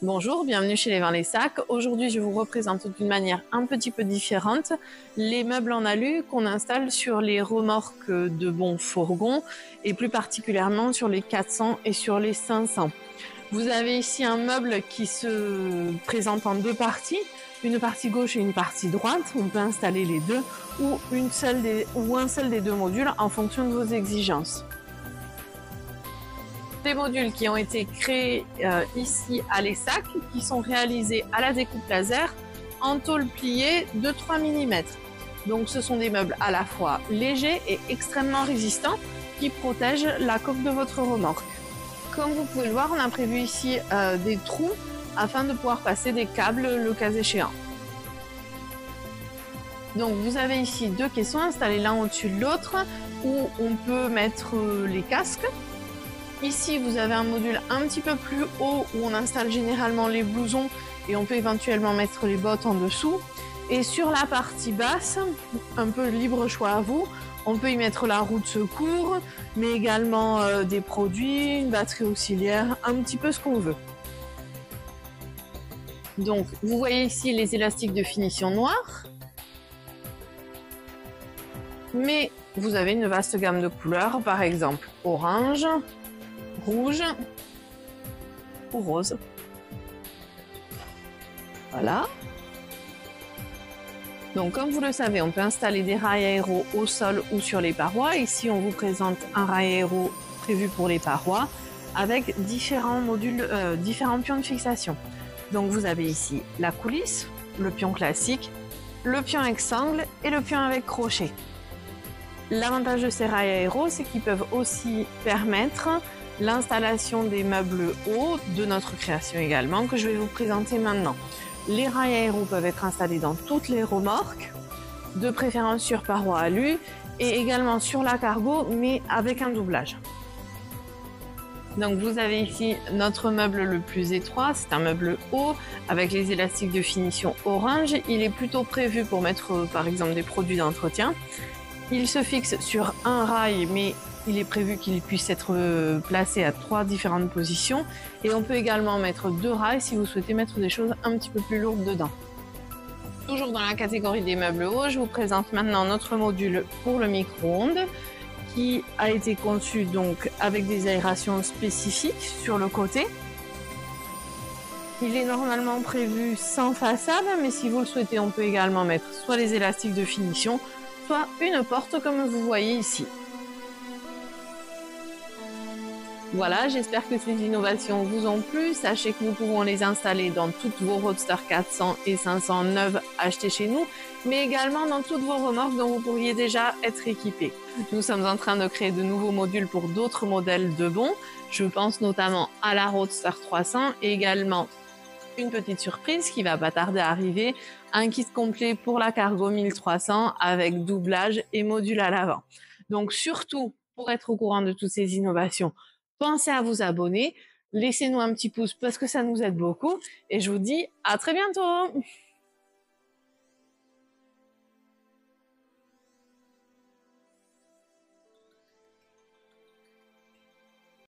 Bonjour, bienvenue chez Les Vins les Sacs. Aujourd'hui, je vous représente d'une manière un petit peu différente les meubles en alu qu'on installe sur les remorques de bons fourgons et plus particulièrement sur les 400 et sur les 500. Vous avez ici un meuble qui se présente en deux parties, une partie gauche et une partie droite. On peut installer les deux ou un seul des deux modules en fonction de vos exigences. Des modules qui ont été créés ici à Les Sacs, qui sont réalisés à la découpe laser en tôle pliée de 3 mm. Donc ce sont des meubles à la fois légers et extrêmement résistants qui protègent la coque de votre remorque. Comme vous pouvez le voir, on a prévu ici des trous afin de pouvoir passer des câbles le cas échéant. Donc vous avez ici deux caissons installés l'un au-dessus de l'autre où on peut mettre les casques. Ici, vous avez un module un petit peu plus haut où on installe généralement les blousons et on peut éventuellement mettre les bottes en dessous. Et sur la partie basse, un peu libre choix à vous, on peut y mettre la roue de secours, mais également des produits, une batterie auxiliaire, un petit peu ce qu'on veut. Donc, vous voyez ici les élastiques de finition noire. Mais vous avez une vaste gamme de couleurs, par exemple orange, rouge ou rose. Voilà. Donc comme vous le savez, on peut installer des rails aéros au sol ou sur les parois. Ici, on vous présente un rail aéro prévu pour les parois avec différents modules, différents pions de fixation. Donc vous avez ici la coulisse, le pion classique, le pion avec sangle et le pion avec crochet. L'avantage de ces rails aéros, c'est qu'ils peuvent aussi permettre l'installation des meubles hauts de notre création également, que je vais vous présenter maintenant. Les rails aéros peuvent être installés dans toutes les remorques, de préférence sur paroi alu et également sur la cargo, mais avec un doublage. Donc vous avez ici notre meuble le plus étroit, c'est un meuble haut avec les élastiques de finition orange. Il est plutôt prévu pour mettre par exemple des produits d'entretien. Il se fixe sur un rail, mais il est prévu qu'il puisse être placé à 3 différentes positions. Et on peut également mettre 2 rails si vous souhaitez mettre des choses un petit peu plus lourdes dedans. Toujours dans la catégorie des meubles hauts, je vous présente maintenant notre module pour le micro-ondes qui a été conçu donc avec des aérations spécifiques sur le côté. Il est normalement prévu sans façade, mais si vous le souhaitez, on peut également mettre soit les élastiques de finition, soit une porte comme vous voyez ici. Voilà, j'espère que ces innovations vous ont plu. Sachez que nous pouvons les installer dans toutes vos Roadster 400 et 500 neuves achetées chez nous, mais également dans toutes vos remorques dont vous pourriez déjà être équipés. Nous sommes en train de créer de nouveaux modules pour d'autres modèles de bons. Je pense notamment à la Roadster 300 et également une petite surprise qui va pas tarder à arriver, un kit complet pour la Cargo 1300 avec doublage et module à l'avant. Donc surtout, pour être au courant de toutes ces innovations, pensez à vous abonner, laissez-nous un petit pouce parce que ça nous aide beaucoup et je vous dis à très bientôt.